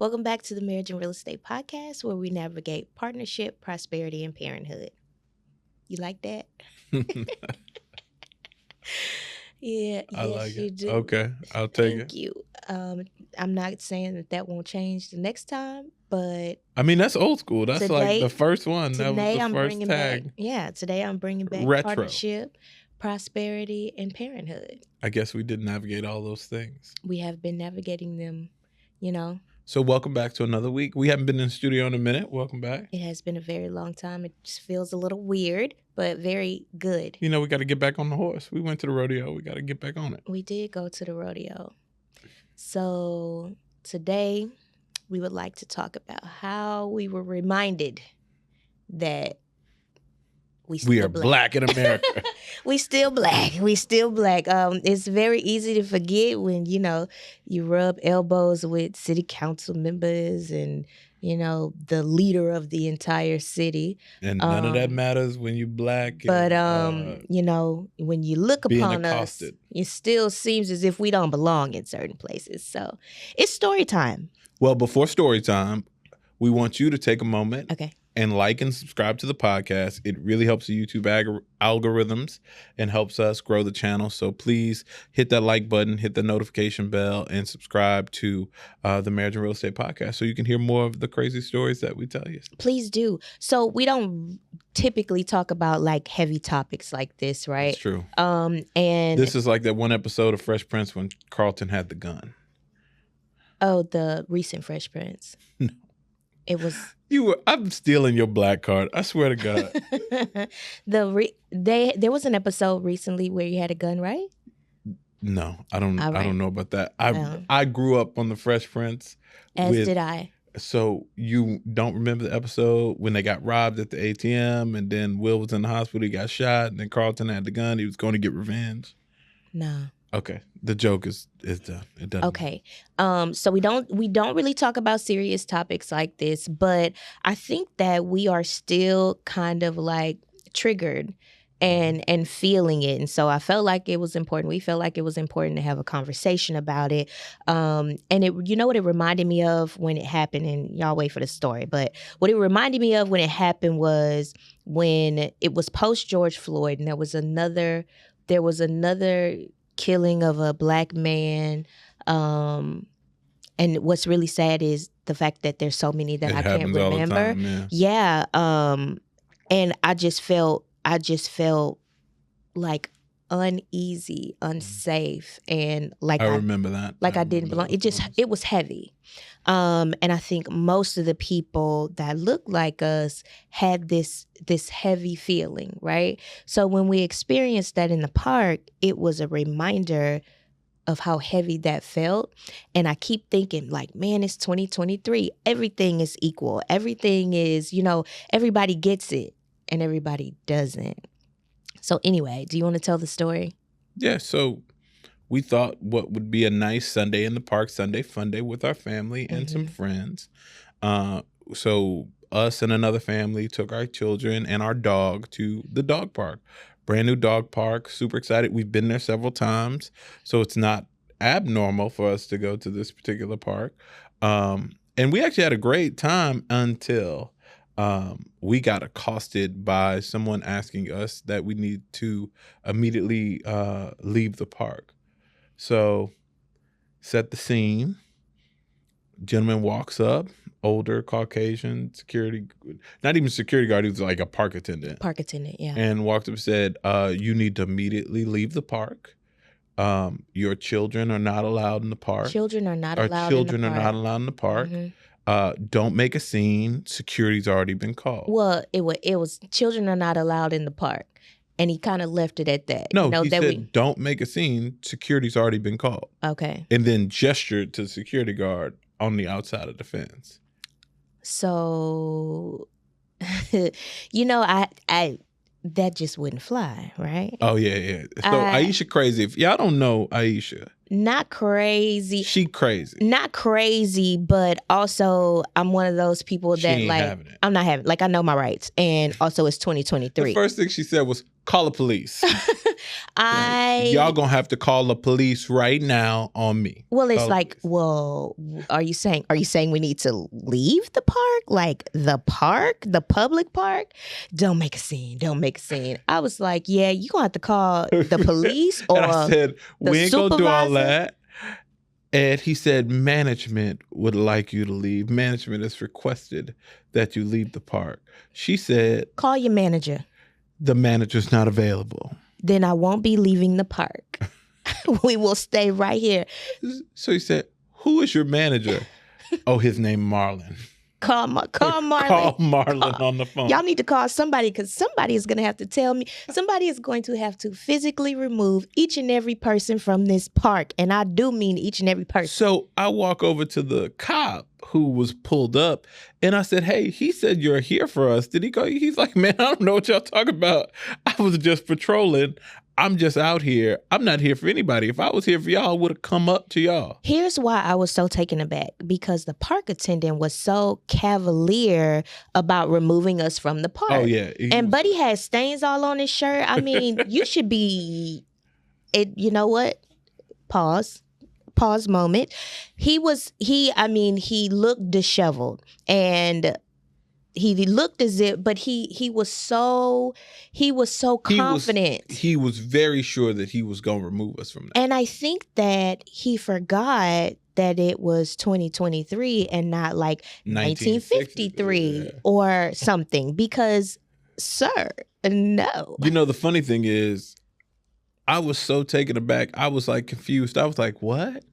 Welcome back to the Marriage and Real Estate Podcast, where we navigate partnership, prosperity, and parenthood. You like that? Yeah, I yes, like you it. do. Okay, I'll take Thank it. you. I'm not saying that won't change the next time, but I mean, that's old school. That's like the today, first one. That was today the I'm first bringing back. tag. Yeah, today I'm bringing back Retro. partnership, prosperity, and parenthood. I guess we did navigate all those things. We have been navigating them. You know, So welcome back to another week. We haven't been in the studio in a minute. Welcome back. it has been a very long time. It just feels a little weird, but very good. You know, we got to get back on the horse. We went to the rodeo. We got to get back on it. We did go to the rodeo. So today we would like to talk about how we were reminded that We are black in America. We still black. We still black. It's very easy to forget when, you rub elbows with city council members and, the leader of the entire city. And none of that matters when you black. But, when you look being upon accosted. us, it still seems as if we don't belong in certain places. So it's story time. Well, before story time, we want you to take a moment Okay. and like and subscribe to the podcast. It really helps the YouTube algorithms and helps us grow the channel. So please hit that like button, hit the notification bell, and subscribe to the Marriage and Real Estate Podcast so you can hear more of the crazy stories that we tell you. Please do. So we don't typically talk about like heavy topics like this, right? That's true. And This is like that one episode of Fresh Prince when Carlton had the gun. Oh, the recent Fresh Prince. No. It was I'm stealing your black card. I swear to God. there was an episode recently where you had a gun, right? No, I don't. All right. I don't know about that. I grew up on the Fresh Prince. As did I. So you don't remember the episode when they got robbed at the ATM, and then Will was in the hospital. He got shot, and then Carlton had the gun. He was going to get revenge. No. Okay, the joke is done. It doesn't. Okay. So we don't really talk about serious topics like this, but I think that we are still kind of like triggered and feeling it. And so I felt like it was important. We felt like it was important to have a conversation about it. And it, what it reminded me of when it happened, and y'all wait for the story, but what it reminded me of when it happened was when it was post George Floyd, and there was another killing of a black man. And what's really sad is the fact that there's so many that I can't remember. All the time, yeah. And I just felt like uneasy, unsafe, and like I remember that. Like I didn't belong. It was heavy. And I think most of the people that look like us had this heavy feeling, right? So when we experienced that in the park, it was a reminder of how heavy that felt. And I keep thinking like, man, it's 2023. Everything is equal. Everything is, everybody gets it and everybody doesn't. So anyway, do you want to tell the story? Yeah, so we thought what would be a nice Sunday in the park, Sunday fun day with our family and some friends. So us and another family took our children and our dog to the dog park. Brand new dog park, super excited. We've been there several times, so it's not abnormal for us to go to this particular park. And we actually had a great time until we got accosted by someone asking us that we need to immediately leave the park. So, set the scene. Gentleman walks up, older Caucasian security, not even security guard, he was like a park attendant. Park attendant, yeah. And walked up and said, you need to immediately leave the park. Your children are not allowed in the park. Children are not Our allowed children in the are park. not allowed in the park. Don't make a scene. Security's already been called. Well, it was children are not allowed in the park. And he kind of left it at that. No, he said, don't make a scene. Security's already been called. Okay. And then gestured to the security guard on the outside of the fence. So, I that just wouldn't fly, right? Oh, yeah. So Aisha crazy. If y'all don't know Aisha. Not crazy. She crazy. Not crazy, but also I'm one of those people She that ain't like having it. I'm not having like I know my rights, and also it's 2023. The first thing she said was, call the police. I Y'all gonna have to call the police right now on me. Well, it's Call the like, police. well, are you saying we need to leave the park? Like the public park? Don't make a scene. Don't make a scene. I was like, yeah, you gonna have to call the police or And I said, the we ain't gonna do all supervisor? that. And he said, management would like you to leave. Management has requested that you leave the park. She said, Call your manager. the manager's not available. Then I won't be leaving the park. We will stay right here. So he said, who is your manager? Oh, his name Marlon. Call Marlon. Call Marlon on the phone. Y'all need to call somebody because somebody is going to have to tell me. Somebody is going to have to physically remove each and every person from this park. And I do mean each and every person. So I walk over to the cop who was pulled up and I said, hey, he said you're here for us. Did he call you? He's like, man, I don't know what y'all talking about. I was just patrolling. I'm just out here. I'm not here for anybody. If I was here for y'all, I would have come up to y'all. Here's why I was so taken aback, because the park attendant was so cavalier about removing us from the park. Oh, yeah. And Buddy had stains all on his shirt. I mean, you should be, you know what? Pause moment. He looked disheveled and he looked as if, but he was so confident. He was very sure that he was going to remove us from that. And I think that he forgot that it was 2023 and not like 1953 or something, because, sir, no. You know, the funny thing is, I was so taken aback. I was like confused. I was like, what?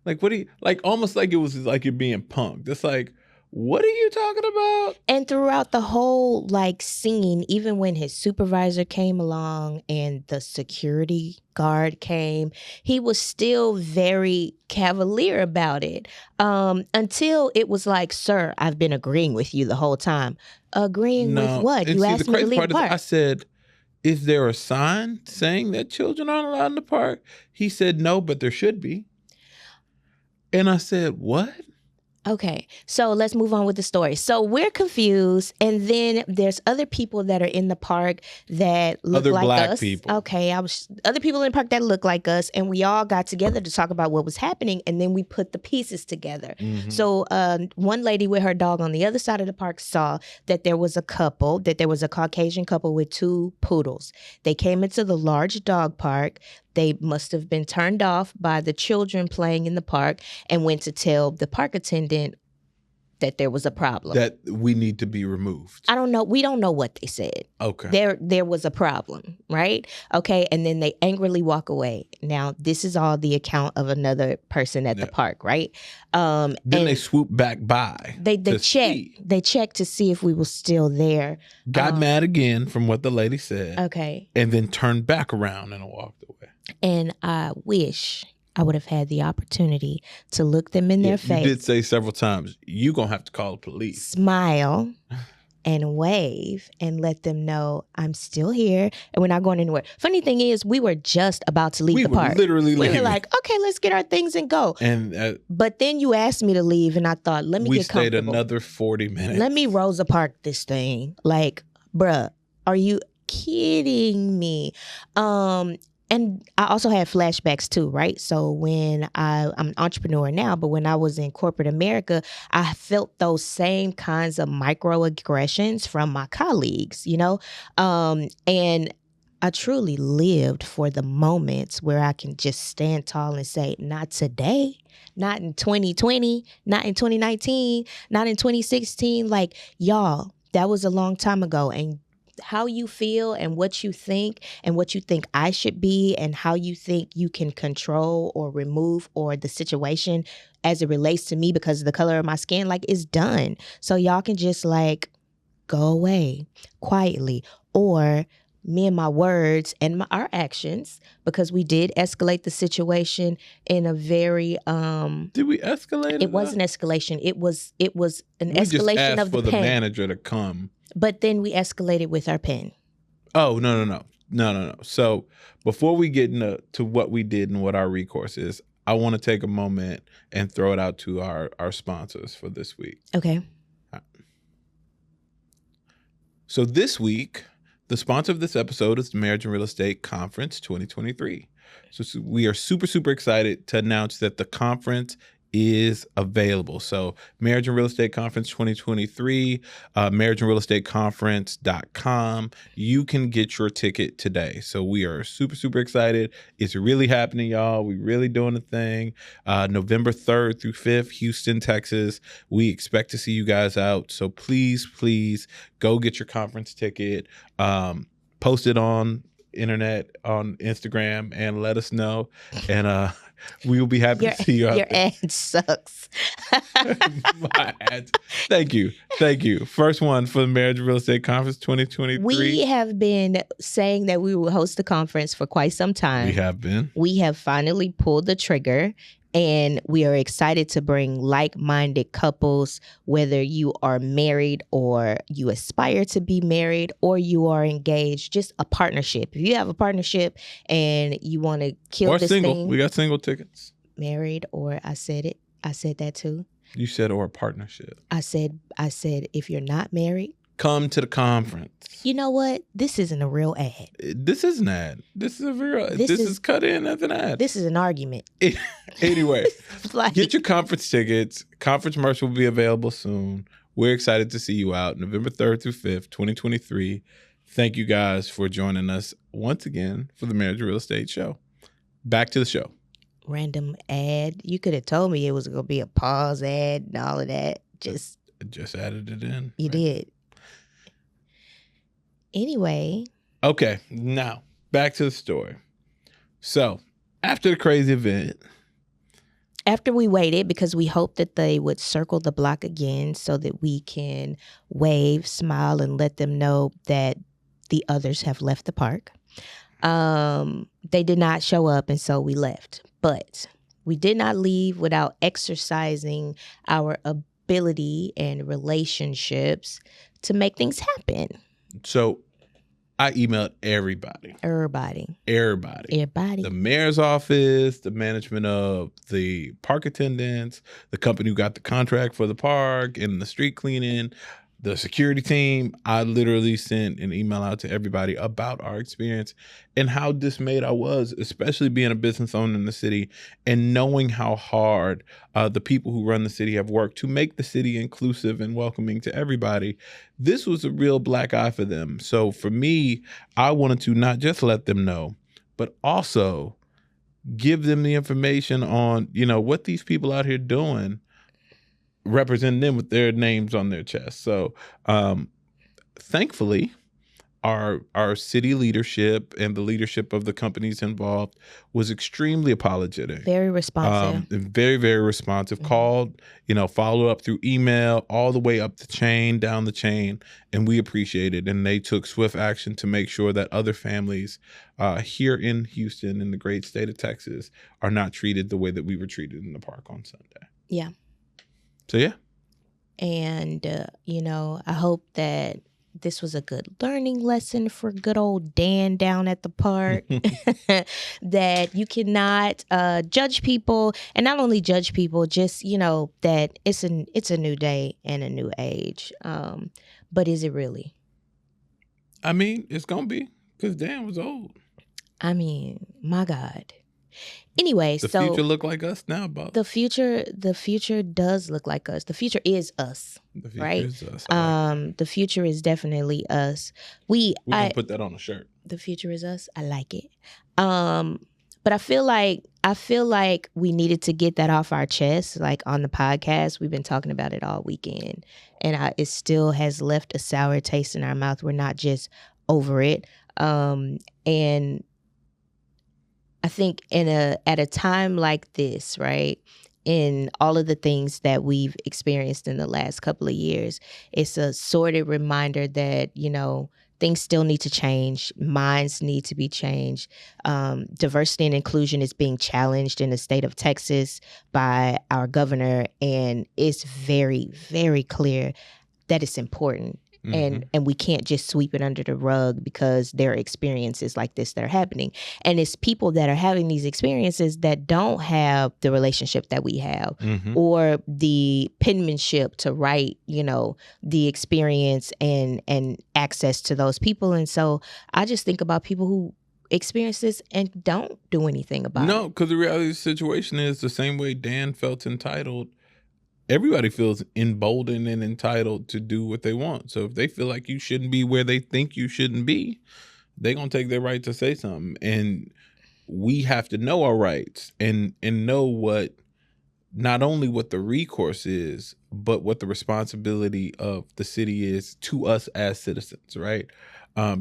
Like, what do you, like, almost like it was like you're being punked. It's like, what are you talking about? And throughout the whole like scene, even when his supervisor came along and the security guard came, he was still very cavalier about it. Until it was like, sir, I've been agreeing with you the whole time. Agreeing with what? And you see, asked the me to crazy leave part the park. is I said, is there a sign saying that children aren't allowed in the park? He said, no, but there should be. And I said, what? Okay, so let's move on with the story. So we're confused, and then there's other people that are in the park that look Other like black us. people. Okay, other people in the park that look like us, and we all got together to talk about what was happening, and then we put the pieces together. Mm-hmm. So one lady with her dog on the other side of the park saw that there was a Caucasian couple with 2 poodles. They came into the large dog park. They must have been turned off by the children playing in the park and went to tell the park attendant that there was a problem. That we need to be removed. I don't know. We don't know what they said. Okay. There was a problem, right? Okay. And then they angrily walk away. Now, this is all the account of another person at the park, right? Then they swooped back by. They checked. They checked to see if we were still there. Got mad again from what the lady said. Okay. And then turned back around and walked away. And I wish I would have had the opportunity to look them in their face. You did say several times, you're going to have to call the police. Smile and wave and let them know I'm still here and we're not going anywhere. Funny thing is, we were just about to leave the park. Literally leaving. We were like, okay, let's get our things and go. And but then you asked me to leave and I thought, let me get comfortable. We stayed another 40 minutes. Let me Rosa Park this thing. Like, bruh, are you kidding me? And I also had flashbacks too, right? So when I'm an entrepreneur now, but when I was in corporate America, I felt those same kinds of microaggressions from my colleagues, you know? And I truly lived for the moments where I can just stand tall and say, not today, not in 2020, not in 2019, not in 2016. Like, y'all, that was a long time ago. And how you feel and what you think I should be and how you think you can control or remove or the situation as it relates to me because of the color of my skin, like, it's done. So y'all can just like go away quietly, or me and my words and our actions, because we did escalate the situation in a very Did we escalate? It wasn't escalation. It was an we escalation just asked of the for the pen. manager to come. But then we escalated with our pen. Oh, no. So before we get into what we did and what our recourse is, I want to take a moment and throw it out to our sponsors for this week. Okay. So this week, The sponsor of this episode is the Marriage and Real Estate Conference 2023. So we are super, super excited to announce that the conference is available. So Marriage and Real Estate Conference 2023, marriageandrealestateconference.com. You can get your ticket today. So we are super, super excited. It's really happening, y'all. We really doing the thing. November 3rd through 5th, Houston, Texas. We expect to see you guys out. So please, please go get your conference ticket. Post it on internet, on Instagram, and let us know. And we will be happy to see you out your there. ad sucks. My ads. Thank you. First one for the Marriage and Real Estate Conference 2023. We have been saying that we will host the conference for quite some time. We have been. We have finally pulled the trigger, and we are excited to bring like-minded couples, whether you are married or you aspire to be married or you are engaged, just a partnership. If you have a partnership and you want to kill Or this single. thing. We got single tickets. Married, or I said it. I said that too. You said or a partnership. I said if you're not married, come to the conference. You know what? This isn't a real ad. This is an ad. This is a real. This is cut in as an ad. This is an argument. Anyway, Like, get your conference tickets. Conference merch will be available soon. We're excited to see you out November 3rd through 5th, 2023. Thank you guys for joining us once again for the Marriage and Real Estate Show. Back to the show. Random ad. You could have told me it was going to be a pause ad and all of that. Just added it in. You did. Anyway. Okay, now back to the story. So, after the crazy event. After we waited, because we hoped that they would circle the block again so that we can wave, smile, and let them know that the others have left the park. They did not show up, and so we left. But we did not leave without exercising our ability and relationships to make things happen. So I emailed everybody. Everybody. The mayor's office, the management of the park attendants, the company who got the contract for the park and the street cleaning, the security team. I literally sent an email out to everybody about our experience and how dismayed I was, especially being a business owner in the city and knowing how hard the people who run the city have worked to make the city inclusive and welcoming to everybody. This was a real black eye for them. So for me, I wanted to not just let them know, but also give them the information on, what these people out here doing, representing them with their names on their chest. So thankfully, our city leadership and the leadership of the companies involved was extremely apologetic. Very responsive. Very, very responsive. Mm-hmm. Called, followed up through email, all the way up the chain, down the chain, and we appreciate it. And they took swift action to make sure that other families here in Houston, in the great state of Texas, are not treated the way that we were treated in the park on Sunday. Yeah. So, yeah. And, I hope that this was a good learning lesson for good old Dan down at the park, that you cannot judge people, and not only judge people, just, that it's a new day and a new age. But is it really? I mean, it's going to be, because Dan was old. I mean, my God. Anyway, the future look like us now, Bob. The future does look like us. The future is us. The future right? is us. The future is definitely us. We're gonna put that on a shirt. The future is us. I like it. But I feel like we needed to get that off our chest. Like on the podcast, we've been talking about it all weekend, and it still has left a sour taste in our mouth. We're not just over it. And I think at a time like this, right, in all of the things that we've experienced in the last couple of years, it's a sordid reminder that, things still need to change. Minds need to be changed. Diversity and inclusion is being challenged in the state of Texas by our governor, and it's very, very clear that it's important. Mhm. and we can't just sweep it under the rug because there are experiences like this that are happening. And it's people that are having these experiences that don't have the relationship that we have, Mhm. or the penmanship to write, the experience and access to those people. And so I just think about people who experience this and don't do anything about No, it. because the reality of the situation is the same way Dan felt entitled. Everybody feels emboldened and entitled to do what they want. So if they feel like you shouldn't be where they think you shouldn't be, they're gonna take their right to say something. And we have to know our rights and know what, not only what the recourse is, but what the responsibility of the city is to us as citizens, right?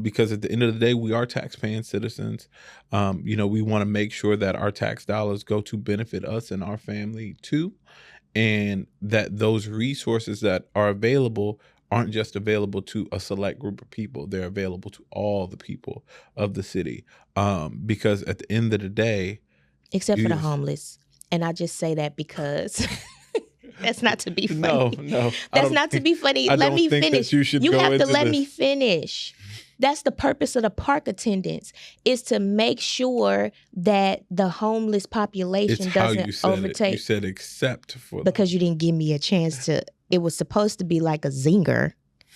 Because at the end of the day, we are tax-paying citizens. We want to make sure that our tax dollars go to benefit us and our family too, and that those resources that are available aren't just available to a select group of people. They're available to all the people of the city. Because at the end of the day, Except for the you homeless. And I just say that because that's not to be no, funny. no, That's not to be funny. I Let don't me think finish. that you should You go have to into let this. me finish. That's the purpose of the park attendants, is to make sure that the homeless It's population how doesn't you said it. You overtake. said except for Because you didn't give me a chance to. It was supposed to be like a zinger,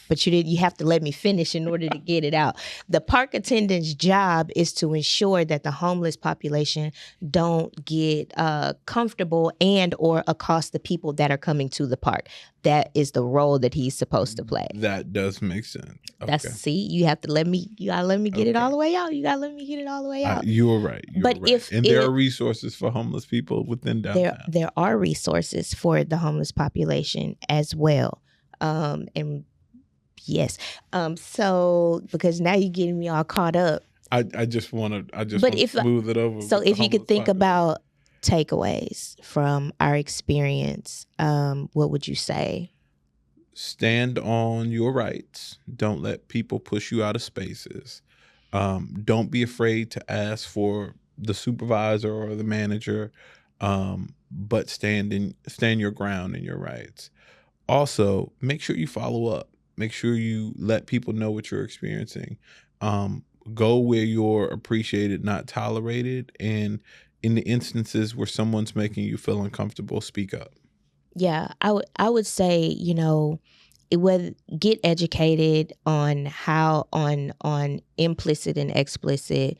but you didn't. You have to let me finish in order to get it out. The park attendant's job is to ensure that the homeless population don't get comfortable and or accost the people that are coming to the park. That is the role that he's supposed to play. that does make sense. That's, Okay. see, you have to let me. You gotta let me get it Okay. all the way out. You gotta let me get it all the way out. You were right. You But were right. if And there it- are resources for homeless people within downtown. there are resources for the homeless population as well. And yes. So because now you're getting me all caught up. I just want to But smooth it over. So with if the you could homeless think population. about takeaways from our experience, what would you say? Stand on your rights. Don't let people push you out of spaces. Don't be afraid to ask for the supervisor or the manager, but stand your ground in your rights. Also, make sure you follow up. Make sure you let people know what you're experiencing. Go where you're appreciated, not tolerated. And in the instances where someone's making you feel uncomfortable, speak up. Yeah, I would say, get educated on how on implicit and explicit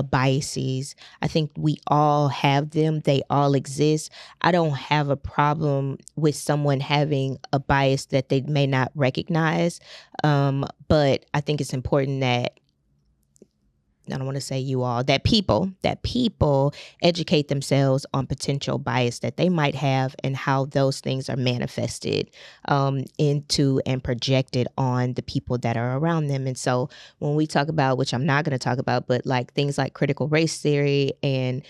biases. I think we all have them. They all exist. I don't have a problem with someone having a bias that they may not recognize, but I think it's important that, I don't want to say you all, that people educate themselves on potential bias that they might have and how those things are manifested into and projected on the people that are around them. And so when we talk about, which I'm not going to talk about, but like things like critical race theory and,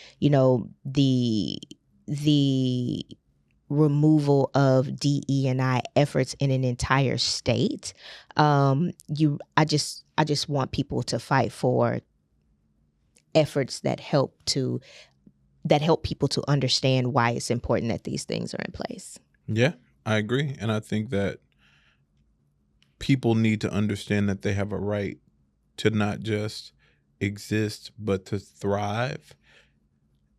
the removal of DE&I efforts in an entire state, I just want people to fight for efforts that help people to understand why it's important that these things are in place. Yeah, I agree. And I think that people need to understand that they have a right to not just exist, but to thrive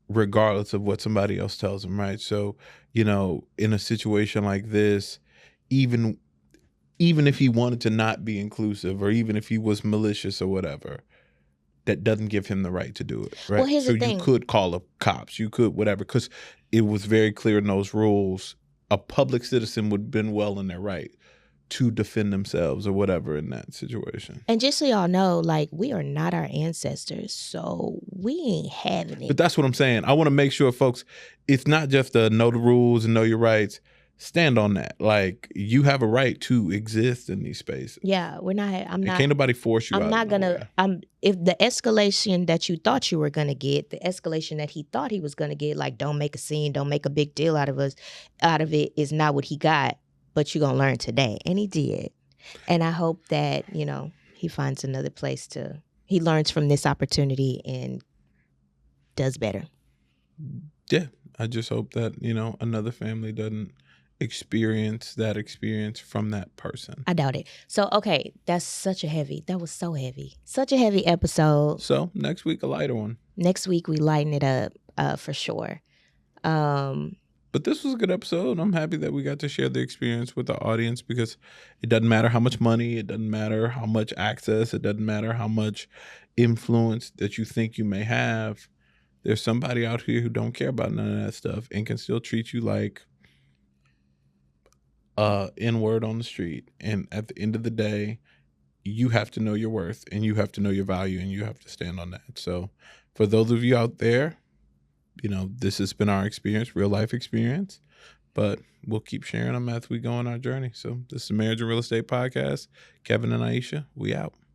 regardless of what somebody else tells them, right? So, in a situation like this, even if he wanted to not be inclusive, or even if he was malicious or whatever, that doesn't give him the right to do it, right? Well, here's so the thing. You could call up cops, you could whatever, because it was very clear in those rules, a public citizen would have been well in their right to defend themselves or whatever in that situation. And just so y'all know, like, we are not our ancestors, so we ain't having it. But that's what I'm saying. I want to make sure, folks, it's not just to know the rules and know your rights. Stand on that. Like, you have a right to exist in these spaces. Yeah, Can't nobody force you out. I'm not gonna. If the escalation that you thought you were gonna get, the escalation that he thought he was gonna get, like, don't make a scene, don't make a big deal out of it, is not what he got. But you're gonna learn today, and he did. And I hope that he finds another place he learns from this opportunity and does better. Yeah, I just hope that another family doesn't experience that experience from that person. I doubt it. So, okay, that was so heavy. Such a heavy episode. So next week, a lighter one. Next week, we lighten it up for sure. But this was a good episode. I'm happy that we got to share the experience with the audience, because it doesn't matter how much money, it doesn't matter how much access, it doesn't matter how much influence that you think you may have. There's somebody out here who don't care about none of that stuff and can still treat you like N-word on the street. And at the end of the day, you have to know your worth and you have to know your value and you have to stand on that. So for those of you out there, this has been our experience, real life experience, but we'll keep sharing them as we go on our journey. So this is the Marriage and Real Estate Podcast. Kevin and Aisha, we out.